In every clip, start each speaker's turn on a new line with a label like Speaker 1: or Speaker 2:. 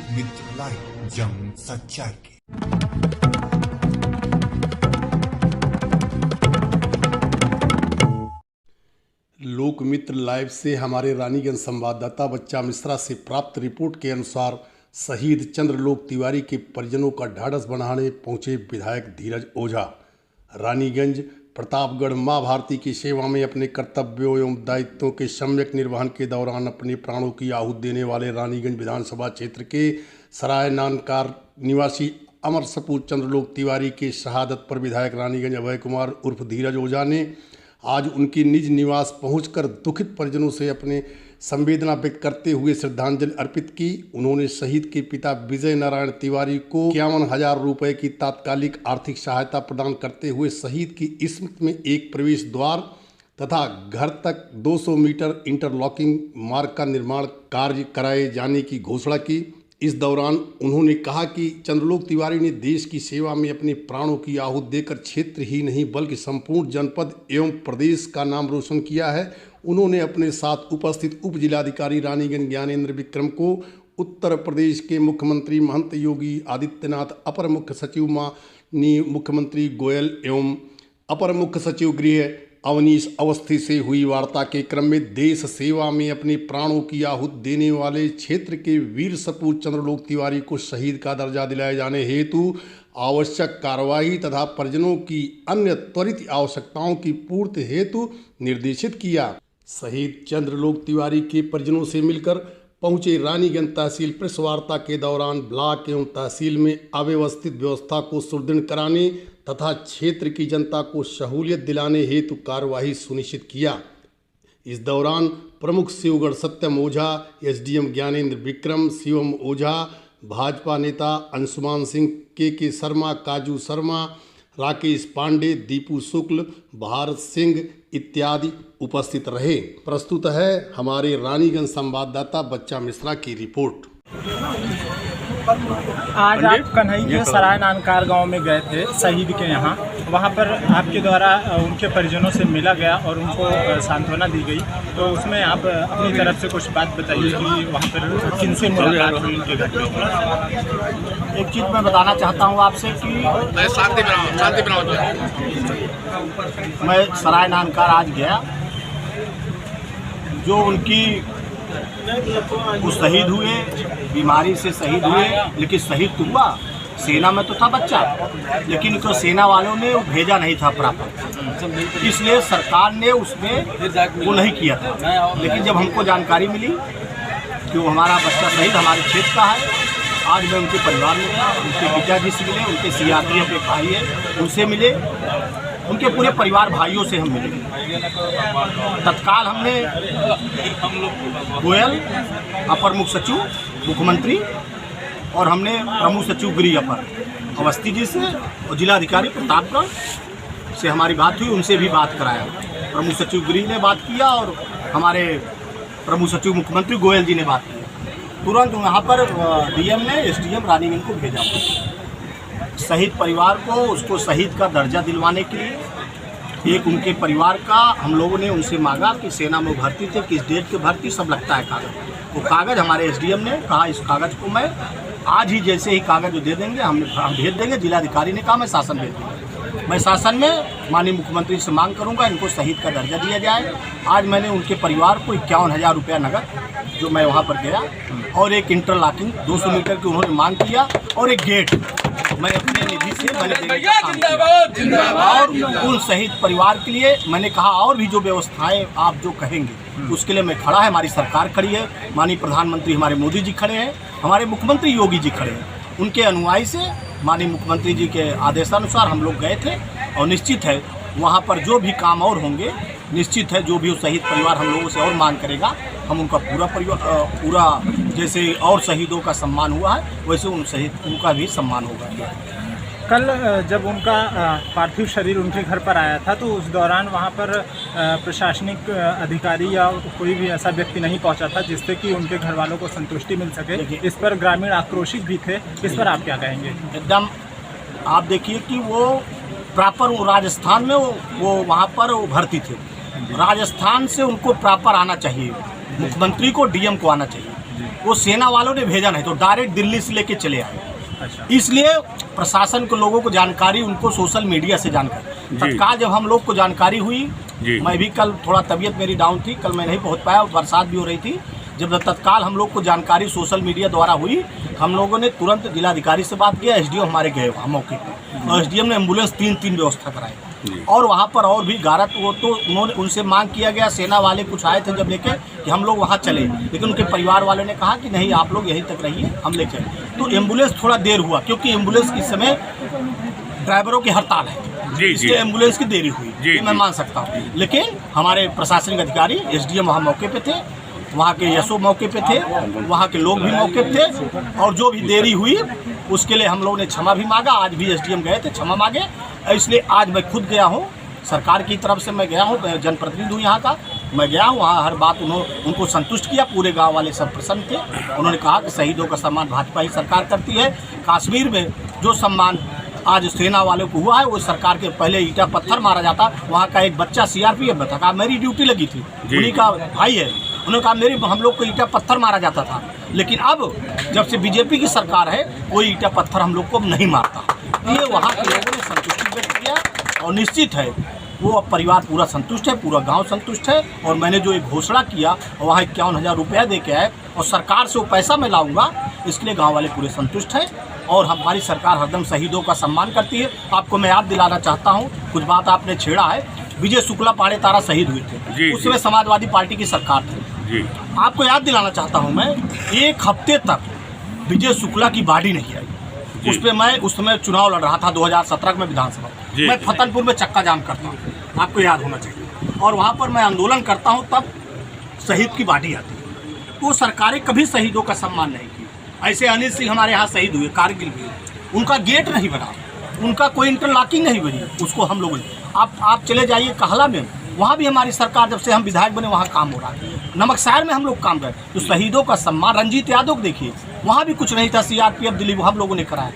Speaker 1: लोकमित्र live, जंग सच्चाई की।
Speaker 2: लोकमित्र लाइव से हमारे रानीगंज संवाददाता बच्चा मिश्रा से प्राप्त रिपोर्ट के अनुसार शहीद चंद्रलोक तिवारी के परिजनों का ढाढ़स बढ़ाने पहुंचे विधायक धीरज ओझा। रानीगंज प्रतापगढ़ मां भारती की सेवा में अपने कर्तव्यों एवं दायित्वों के सम्यक निर्वहन के दौरान अपने प्राणों की आहूति देने वाले रानीगंज विधानसभा क्षेत्र के सराय नानकार निवासी अमर सपूत चंद्रलोक तिवारी के शहादत पर विधायक रानीगंज अभय कुमार उर्फ धीरज ओझा ने आज उनके निज निवास पहुंचकर दुखित परिजनों से अपने संवेदना व्यक्त करते हुए श्रद्धांजलि अर्पित की। उन्होंने शहीद के पिता विजय नारायण तिवारी को 51,000 रुपये की तात्कालिक आर्थिक सहायता प्रदान करते हुए शहीद की स्मृति में एक प्रवेश द्वार तथा घर तक 200 मीटर इंटरलॉकिंग मार्ग का निर्माण कार्य कराए जाने की घोषणा की। इस दौरान उन्होंने कहा कि चंद्रलोक तिवारी ने देश की सेवा में अपने प्राणों की आहूति देकर क्षेत्र ही नहीं बल्कि संपूर्ण जनपद एवं प्रदेश का नाम रोशन किया है। उन्होंने अपने साथ उपस्थित उप जिलाधिकारी रानीगंज ज्ञानेंद्र विक्रम को उत्तर प्रदेश के मुख्यमंत्री महंत योगी आदित्यनाथ, अपर मुख्य सचिव माननीय मुख्यमंत्री गोयल एवं अपर मुख्य सचिव गृह अवनीश अवस्थी से हुई वार्ता के क्रम में देश सेवा में अपने प्राणों की आहूति देने वाले क्षेत्र के वीर सपूत चंद्रलोक तिवारी को शहीद का दर्जा दिलाए जाने हेतु आवश्यक कार्रवाई तथा परिजनों की अन्य त्वरित आवश्यकताओं की पूर्ति हेतु निर्देशित किया। शहीद चंद्रलोक तिवारी के परिजनों से मिलकर पहुंचे रानीगंज तहसील प्रेस वार्ता के दौरान ब्लॉक एवं तहसील में अव्यवस्थित व्यवस्था को सुदृढ़ कराने तथा क्षेत्र की जनता को सहूलियत दिलाने हेतु कार्यवाही सुनिश्चित किया। इस दौरान प्रमुख शिवगढ़ सत्यम ओझा, एसडीएम ज्ञानेंद्र विक्रम, शिवम ओझा, भाजपा नेता अंशुमान सिंह, के शर्मा, काजू शर्मा, राकेश पांडे, दीपू शुक्ल, भारत सिंह इत्यादि उपस्थित रहे। प्रस्तुत है हमारे रानीगंज संवाददाता बच्चा मिश्रा की रिपोर्ट।
Speaker 3: आज आप कन्हई के सराय नानकार गांव में गए थे शहीद के यहाँ, वहाँ पर आपके द्वारा उनके परिजनों से मिला गया और उनको सांत्वना दी गई। तो उसमें आप अपनी तरफ से कुछ बात बताइए कि वहाँ पर किनसे मुलाकात हुई उनके घर पे।
Speaker 4: एक चीज़ मैं बताना चाहता हूँ आपसे कि मैं सराय नानकार आज गया, जो उनकी वो शहीद हुए, बीमारी से शहीद हुए, लेकिन शहीद तो हुआ। सेना में तो था बच्चा, लेकिन तो सेना वालों ने वो भेजा नहीं था प्रॉपर, इसलिए सरकार ने उसमें वो नहीं किया था। लेकिन जब हमको जानकारी मिली कि वो हमारा बच्चा शहीद हमारे क्षेत्र का है, आज मैं उनके परिवार में गया, उनके पिताजी से मिले, उनके सीआरपीएफ के भाई है उनसे मिले, उनके पूरे परिवार भाइयों से हम मिले। तत्काल हमने गोयल, अपर मुख्य सचिव मुख्यमंत्री और हमने प्रमुख सचिव गृह अपर अवस्थी जी से और जिलाधिकारी प्रतापगढ़ से हमारी बात हुई, उनसे भी बात कराया। प्रमुख सचिव गृह ने बात किया और हमारे प्रमुख सचिव मुख्यमंत्री गोयल जी ने बात की। तुरंत वहाँ पर डीएम ने एसडीएम रानीगंज को भेजा शहीद परिवार को, उसको शहीद का दर्जा दिलवाने के लिए। एक उनके परिवार का हम लोगों ने उनसे मांगा कि सेना में भर्ती थे, किस डेट के भर्ती, सब लगता है कागज़। वो कागज़ हमारे एसडीएम ने कहा इस कागज़ को मैं आज ही जैसे ही कागज़ दे देंगे हम भेज देंगे। जिलाधिकारी ने कहा मैं शासन भेज दूँगा। मैं शासन में माननीय मुख्यमंत्री से मांग करूँगा इनको शहीद का दर्जा दिया जाए। आज मैंने उनके परिवार को 51,000 रुपया नगद, जो मैं वहाँ पर गया, और एक इंटरलॉकिंग 200 मीटर की उन्होंने मांग किया और एक गेट मैं अपने निधि से मैंने देने का काम किया। और उन शहीद परिवार के लिए मैंने कहा और भी जो व्यवस्थाएं आप जो कहेंगे उसके लिए मैं खड़ा है। हमारी सरकार खड़ी है, माननीय प्रधानमंत्री हमारे मोदी जी खड़े हैं, हमारे मुख्यमंत्री योगी जी खड़े हैं। उनके अनुयायी से माननीय मुख्यमंत्री जी के आदेशानुसार हम लोग गए थे और निश्चित है वहाँ पर जो भी काम और होंगे, निश्चित है जो भी शहीद परिवार हम लोगों से और मांग करेगा, हम उनका पूरा जैसे और शहीदों का सम्मान हुआ है वैसे उनका भी सम्मान होगा।
Speaker 3: कल जब उनका पार्थिव शरीर उनके घर पर आया था तो उस दौरान वहाँ पर प्रशासनिक अधिकारी या कोई भी ऐसा व्यक्ति नहीं पहुँचा था जिससे कि उनके घर वालों को संतुष्टि मिल सके। इस पर ग्रामीण आक्रोशित भी थे, इस पर आप क्या कहेंगे?
Speaker 4: एकदम आप देखिए कि वो प्रॉपर वो राजस्थान में वो वहाँ पर वो भर्ती थे। राजस्थान से उनको प्रॉपर आना चाहिए, मुख्यमंत्री को डीएम को आना चाहिए। वो सेना वालों ने भेजा नहीं, तो डायरेक्ट दिल्ली से लेके चले आए। इसलिए प्रशासन को, लोगों को जानकारी, उनको सोशल मीडिया से जानकारी तत्काल जब हम लोग को जानकारी हुई, मैं भी कल थोड़ा तबीयत मेरी डाउन थी, कल मैं नहीं पहुंच पाया, बरसात भी हो रही थी। जब तत्काल हम लोग को जानकारी सोशल मीडिया द्वारा हुई, हम लोगों ने तुरंत जिलाधिकारी से बात किया, एसडीएम हमारे गए वहाँ मौके पर, और एसडीएम ने एम्बुलेंस तीन व्यवस्था कराई। और वहाँ पर और भी गारत, वो तो उन्होंने, उनसे मांग किया गया, सेना वाले कुछ आए थे जब लेके कि हम लोग वहाँ चले, लेकिन उनके परिवार वालों ने कहा कि नहीं, आप लोग यहीं तक रहिए, हम लेके। तो एम्बुलेंस थोड़ा देर हुआ, क्योंकि एम्बुलेंस इस समय ड्राइवरों की हड़ताल है, इसलिए एम्बुलेंस की देरी हुई, ये मैं मान सकता हूँ। लेकिन हमारे प्रशासनिक अधिकारी, एसडीएम वहाँ मौके पे थे, वहाँ के एसओ मौके पे थे, वहाँ के लोग भी मौके पे थे, और जो भी देरी हुई उसके लिए हम लोगों ने क्षमा भी मांगा। आज भी एसडीएम गए थे, क्षमा मांगे, इसलिए आज मैं खुद गया हूँ, सरकार की तरफ से मैं गया हूँ, जनप्रतिनिधि हूँ यहाँ का, मैं गया हूँ वहाँ, हर बात उनको संतुष्ट किया, पूरे गांव वाले सब प्रसन्न थे। उन्होंने कहा कि शहीदों का सम्मान भाजपा ही सरकार करती है। कश्मीर में जो सम्मान आज सेना वालों को हुआ है, वो सरकार के पहले ईटा पत्थर मारा जाता, वहाँ का एक बच्चा सीआरपीएफ में था, कहा मेरी ड्यूटी लगी थी, उन्हीं का भाई है, उन्होंने कहा हम लोग को ईटा पत्थर मारा जाता था, लेकिन अब जब से बीजेपी की सरकार है, कोई ईटा पत्थर हम लोग को नहीं मारता। ये वहाँ के लोगों ने संतुष्टि व्यक्त किया, और निश्चित है वो अब परिवार पूरा संतुष्ट है, पूरा गांव संतुष्ट है। और मैंने जो एक घोषणा किया, और वहाँ 51,000 रुपया दे के आए, और सरकार से वो पैसा मैं लाऊंगा, इसलिए गांव वाले पूरे संतुष्ट हैं। और हमारी सरकार हरदम शहीदों का सम्मान करती है। आपको मैं याद दिलाना चाहता हूँ, कुछ बात आपने छेड़ा है, विजय शुक्ला पाड़े तारा शहीद हुए थे, उस समय समाजवादी पार्टी की सरकार थी। आपको याद दिलाना चाहता हूँ मैं, एक हफ्ते तक विजय शुक्ला की बॉडी नहीं आई। उस पर मैं उस समय चुनाव लड़ रहा था 2017 में विधानसभा, मैं फतेहपुर में चक्का जाम करता हूँ, आपको याद होना चाहिए, और वहाँ पर मैं आंदोलन करता हूँ, तब शहीद की बॉडी आती है। तो सरकारें कभी शहीदों का सम्मान नहीं किया। ऐसे अनिल सिंह हमारे यहाँ शहीद हुए, कारगिल में, उनका गेट नहीं बना, उनका कोई इंटरलॉकिंग नहीं बनी, उसको हम लोग, आप चले जाइए कहला में, वहाँ भी हमारी सरकार जब से हम विधायक बने वहाँ काम हो रहा है। नमकसार में हम लोग काम कर, तो शहीदों का सम्मान, रंजीत यादव को देखिए, वहाँ भी कुछ नहीं था, सीआरपीएफ दिल्ली हम लोगों ने कराया,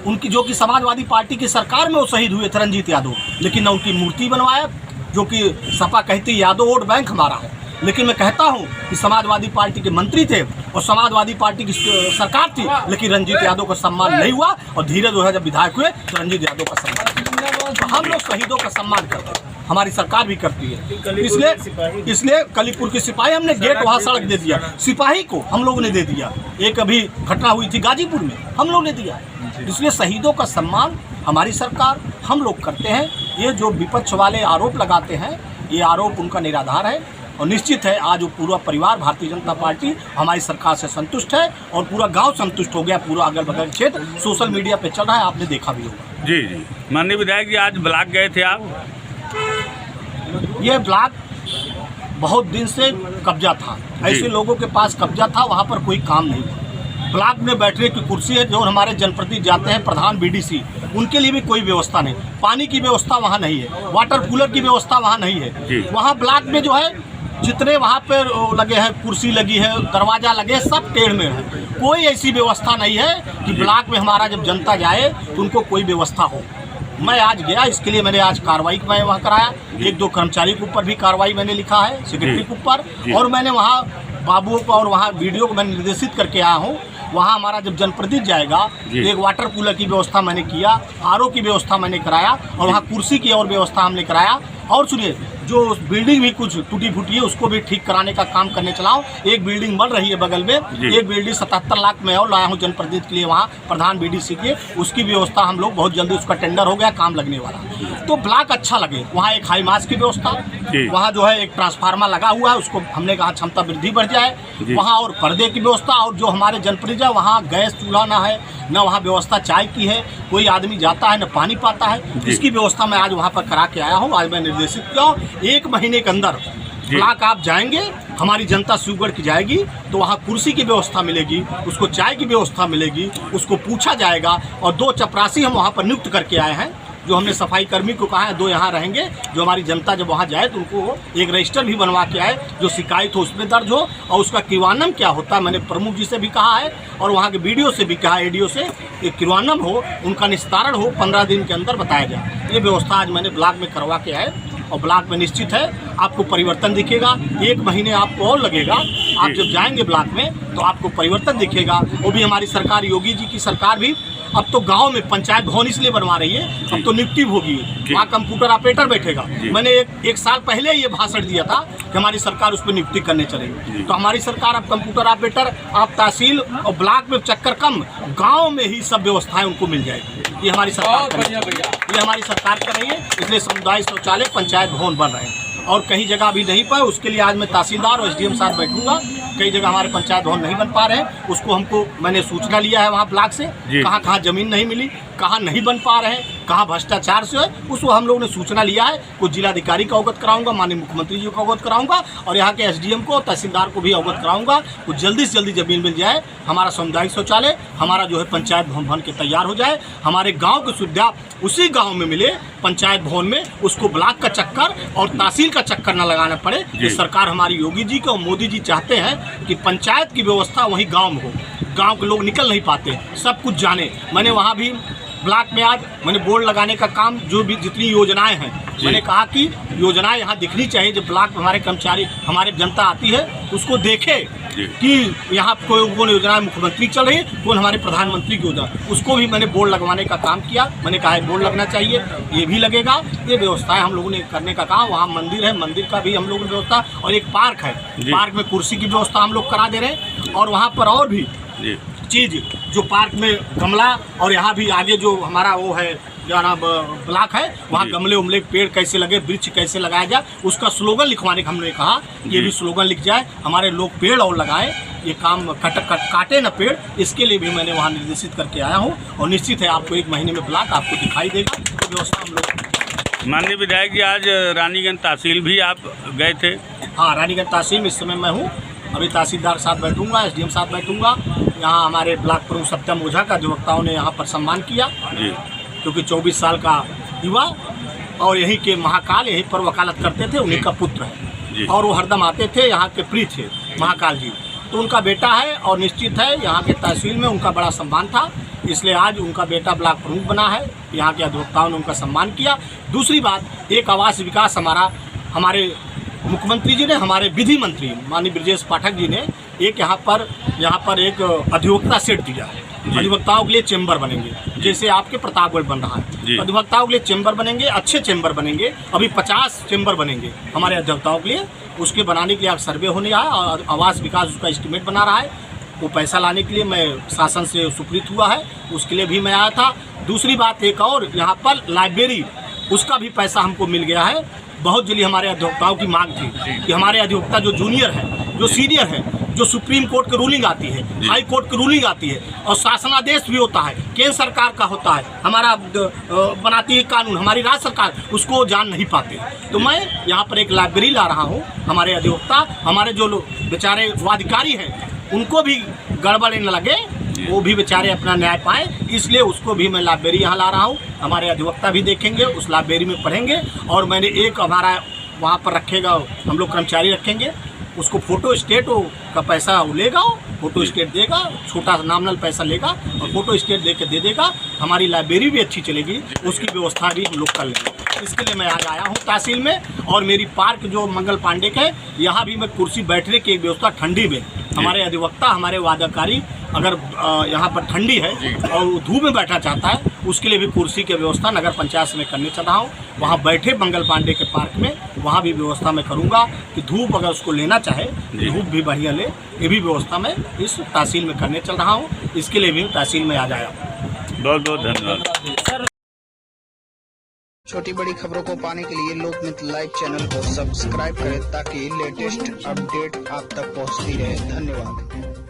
Speaker 4: उनकी जो कि समाजवादी पार्टी की सरकार में वो शहीद हुए थे रंजीत यादव, लेकिन न उनकी मूर्ति बनवाया, जो कि सपा कहती यादव वोट बैंक हमारा है। लेकिन मैं कहता हूं कि समाजवादी पार्टी के मंत्री थे और समाजवादी पार्टी की सरकार थी, लेकिन रंजीत यादव का सम्मान नहीं हुआ, और धीरे धीरे जब विधायक हुए तो रंजीत यादव का सम्मान। तो हम लोग शहीदों का सम्मान करते हैं, हमारी सरकार भी करती है। इसलिए कलीपुर के सिपाही, हमने गेट वहाँ सड़क दे दिया, सिपाही को हम लोगों ने दे दिया। एक अभी घटना हुई थी गाजीपुर में, हम लोग ने दिया। इसलिए शहीदों का सम्मान हमारी सरकार, हम लोग करते हैं। ये जो विपक्ष वाले आरोप लगाते हैं, ये आरोप उनका निराधार है, और निश्चित है आज वो पूरा परिवार भारतीय जनता पार्टी हमारी सरकार से संतुष्ट है, और पूरा गांव संतुष्ट हो गया, पूरा अगल बगल क्षेत्र सोशल मीडिया पे चल रहा है, आपने देखा भी होगा।
Speaker 5: जी जी, माननीय विधायक जी, आज ब्लॉक गए थे आप?
Speaker 4: ये ब्लॉक बहुत दिन से कब्जा था, ऐसे लोगों के पास कब्जा था, वहाँ पर कोई काम नहीं था। ब्लॉक में बैठने की कुर्सी है, जो हमारे जनप्रतिनिधि जाते हैं, प्रधान बीडीसी, उनके लिए भी कोई व्यवस्था नहीं, पानी की व्यवस्था वहाँ नहीं है, वाटर कूलर की व्यवस्था वहाँ नहीं है। वहाँ ब्लॉक में जो है जितने वहाँ पर लगे हैं, कुर्सी लगी है, दरवाजा लगे, सब टेढ़ में है, कोई ऐसी व्यवस्था नहीं है कि ब्लॉक में हमारा जब जनता जाए तो उनको कोई व्यवस्था हो। मैं आज गया, इसके लिए मैंने आज कार्रवाई मैं वहाँ कराया, 1-2 कर्मचारी के ऊपर भी कार्रवाई मैंने लिखा है, सेक्रेटरी के ऊपर, और मैंने वहाँ बाबुओं को और वहाँ वीडियो को मैंने निर्देशित करके आया हूँ। वहाँ हमारा जब जनप्रतिनिधि जाएगा तो एक वाटर कूलर की व्यवस्था मैंने किया, आरओ की व्यवस्था मैंने कराया, और वहाँ कुर्सी की और व्यवस्था हमने कराया। और सुनिए, जो बिल्डिंग भी कुछ टूटी फूटी है, उसको भी ठीक कराने का काम करने चलाओ। एक बिल्डिंग बन रही है बगल में, एक बिल्डिंग 77 लाख में और लाया हूँ जनप्रतिनिधि के लिए, वहाँ प्रधान बीडीसी के, उसकी व्यवस्था हम लोग बहुत जल्दी, उसका टेंडर हो गया, काम लगने वाला। तो ब्लॉक अच्छा लगे, वहाँ एक हाई मास की व्यवस्था, वहाँ जो है एक ट्रांसफार्मर लगा हुआ है, उसको हमने कहा क्षमता वृद्धि बढ़ जाए, वहाँ और पर्दे की व्यवस्था, और जो हमारे जनप्रतिनिधि वहाँ गैस चूल्हा ना है, न वहाँ व्यवस्था चाय की है, कोई आदमी जाता है न पानी पाता है, इसकी व्यवस्था मैं आज वहाँ पर करा के आया हूँ। आज मैं निर्देशित किया 1 महीने के अंदर ब्लॉक आप जाएंगे, हमारी जनता शिवगढ़ की जाएगी तो वहाँ कुर्सी की व्यवस्था मिलेगी, उसको चाय की व्यवस्था मिलेगी, उसको पूछा जाएगा। और 2 चपरासी हम वहाँ पर नियुक्त करके आए हैं, जो हमने सफाई कर्मी को कहा है 2 यहाँ रहेंगे, जो हमारी जनता जब वहाँ जाए तो उनको एक रजिस्टर भी बनवा के आए, जो शिकायत हो उसमें दर्ज हो, और उसका किवानम क्या होता है मैंने प्रमुख जी से भी कहा है, और वहाँ के बीडीओ से भी कहा, एडीओ से, एक किवानम हो, उनका निस्तारण हो, 15 दिन के अंदर बताया जाए। ये व्यवस्था आज मैंने ब्लॉक में करवा के आए, और ब्लॉक में निश्चित है आपको परिवर्तन दिखेगा। 1 महीने आपको और लगेगा, आप जब जाएंगे ब्लॉक में तो आपको परिवर्तन दिखेगा। वो भी हमारी सरकार, योगी जी की सरकार भी अब तो गांव में पंचायत भवन इसलिए बनवा रही है, अब तो नियुक्ति होगी, वहाँ कंप्यूटर ऑपरेटर बैठेगा। मैंने एक साल पहले ये भाषण दिया था कि हमारी सरकार उस पर नियुक्ति करने चलेगी। तो हमारी सरकार अब कंप्यूटर ऑपरेटर, आप तहसील और ब्लॉक में चक्कर कम, गाँव में ही सब व्यवस्थाएं उनको मिल जाएगी। ये हमारी सरकार कर रही है। इसलिए सामुदायिक शौचालय, पंचायत भवन बन रहे हैं और कहीं जगह अभी नहीं पाए। उसके लिए आज मैं तहसीलदार और SDM साथ बैठूंगा। कई जगह हमारे पंचायत भवन नहीं बन पा रहे हैं, उसको हमको मैंने सूचना लिया है वहाँ ब्लॉक से, कहाँ कहाँ जमीन नहीं मिली, कहाँ नहीं बन पा रहे हैं, कहाँ भ्रष्टाचार से है, उसको हम लोगों ने सूचना लिया है। कुछ जिलाधिकारी को अवगत कराऊंगा, माननीय मुख्यमंत्री जी को अवगत कराऊंगा और यहाँ के SDM को, तहसीलदार को भी अवगत कराऊंगा। कुछ जल्दी से जल्दी जमीन मिल जाए, हमारा सामुदायिक शौचालय, हमारा जो है पंचायत भवन बन के तैयार हो जाए, हमारे गाँव की सुविधा उसी गाँव में मिले, पंचायत भवन में, उसको ब्लॉक का चक्कर और तहसील का चक्कर न लगाना पड़े। ये सरकार हमारी योगी जी को, मोदी जी चाहते हैं कि पंचायत की व्यवस्था वहीं गाँव में हो। गाँव के लोग निकल नहीं पाते, सब कुछ जाने। मैंने वहाँ भी ब्लॉक में आज मैंने बोर्ड लगाने का काम, जो भी जितनी योजनाएं हैं, मैंने कहा कि योजनाएं यहाँ दिखनी चाहिए। जब ब्लॉक में हमारे कर्मचारी, हमारे जनता आती है, उसको देखे कि यहाँ कौन योजना मुख्यमंत्री चल रही है, कौन हमारे प्रधानमंत्री की योजना, उसको भी मैंने बोर्ड लगवाने का काम किया। मैंने कहा बोर्ड लगना चाहिए, ये भी लगेगा। ये व्यवस्थाएं हम लोगों ने करने का काम। वहाँ मंदिर है, मंदिर का भी हम लोगों ने व्यवस्था, और एक पार्क है, पार्क में कुर्सी की व्यवस्था हम लोग करा दे रहे हैं। और वहाँ पर और भी चीज़, जो पार्क में गमला, और यहाँ भी आगे जो हमारा वो है जो ना ब्लॉक है, वहाँ गमले उमले पेड़ कैसे लगे, वृक्ष कैसे लगाया जाए, उसका स्लोगन लिखवाने का हमने कहा। ये भी स्लोगन लिख जाए, हमारे लोग पेड़ और लगाए, ये काम काटे न पेड़। इसके लिए भी मैंने वहाँ निर्देशित करके आया हूँ और निश्चित है आपको 1 महीने में ब्लॉक आपको दिखाई देगा। तो व्यवस्था हम लोग।
Speaker 5: माननीय विधायक जी, आज रानीगंज तहसील भी आप गए थे?
Speaker 4: हाँ, रानीगंज तहसील में इस समय मैं हूँ। अभी तहसीलदार साथ बैठूंगा, SDM साथ बैठूंगा। यहाँ हमारे ब्लॉक प्रमुख सत्यम ओझा का अधिवक्ताओं ने यहाँ पर सम्मान किया, क्योंकि 24 साल का युवा और यहीं के महाकाल, यहीं पर वकालत करते थे, उन्हीं का पुत्र है और वो हरदम आते थे, यहाँ के प्रिय थे महाकाल जी। तो उनका बेटा है और निश्चित है यहाँ के तहसील में उनका बड़ा सम्मान था, इसलिए आज उनका बेटा ब्लॉक प्रमुख बना है। यहाँ के अधिवक्ताओं ने उनका सम्मान किया। दूसरी बात, एक आवास विकास हमारे मुख्यमंत्री जी ने, हमारे विधि मंत्री माननीय ब्रजेश पाठक जी ने एक यहाँ पर एक अधिवक्ता सेट दिया है। अधिवक्ताओं के लिए चेंबर बनेंगे, जैसे आपके प्रतापगढ़ बन रहा है। अधिवक्ताओं के लिए चेंबर बनेंगे, अच्छे चेंबर बनेंगे। अभी 50 चेंबर बनेंगे हमारे अधिवक्ताओं के लिए। उसके बनाने के लिए आप सर्वे होने आया और आवास विकास उसका एस्टीमेट बना रहा है। वो पैसा लाने के लिए मैं शासन से सुप्रीत हुआ है, उसके लिए भी मैं आया था। दूसरी बात, एक और यहाँ पर लाइब्रेरी, उसका भी पैसा हमको मिल गया है। बहुत जल्दी हमारे अधिवक्ताओं की मांग थी कि हमारे अधिवक्ता जो जूनियर है, जो सीनियर है, जो सुप्रीम कोर्ट की रूलिंग आती है, हाई कोर्ट की रूलिंग आती है और शासनादेश भी होता है, केंद्र सरकार का होता है, हमारा बनाती है कानून हमारी राज्य सरकार, उसको जान नहीं पाते। तो मैं यहाँ पर एक लाइब्रेरी ला रहा हूँ। हमारे अधिवक्ता, हमारे जो बेचारे वादिकारी हैं, उनको भी गड़बड़ न लगे, वो भी बेचारे अपना न्याय पाएँ, इसलिए उसको भी मैं लाइब्रेरी यहाँ ला रहा हूँ। हमारे अधिवक्ता भी देखेंगे, उस लाइब्रेरी में पढ़ेंगे। और मैंने एक हमारा वहाँ पर रखेगा, हम लोग कर्मचारी रखेंगे, उसको फ़ोटो स्टेट का पैसा लेगा, फ़ोटो स्टेट देगा, छोटा नॉमिनल पैसा लेगा और फ़ोटो स्टेट दे के दे देगा। हमारी लाइब्रेरी भी अच्छी चलेगी, उसकी व्यवस्था भी हम लोग कर लेंगे। इसके लिए मैं आज आया हूँ तहसील में। और मेरी पार्क जो मंगल पांडे का है, यहाँ भी मैं कुर्सी बैठने की एक व्यवस्था ठंडी में, हमारे अधिवक्ता, हमारे वादाकारी अगर यहाँ पर ठंडी है और धूप में बैठना चाहता है, उसके लिए भी कुर्सी की व्यवस्था नगर पंचायत से मैं करने चल रहा हूँ। वहाँ बैठे मंगल पांडे के पार्क में, वहाँ भी व्यवस्था मैं करूँगा कि धूप अगर उसको लेना चाहे, धूप भी बढ़िया ले। ये भी व्यवस्था मैं इस तहसील में करने चल रहा हूँ। इसके लिए भी तहसील में आ जाया।
Speaker 5: बहुत बहुत धन्यवाद।
Speaker 6: छोटी बड़ी खबरों को पाने के लिए लोकमित्र लाइव चैनल को सब्सक्राइब करें ताकि लेटेस्ट अपडेट आप तक पहुंचती रहे। धन्यवाद।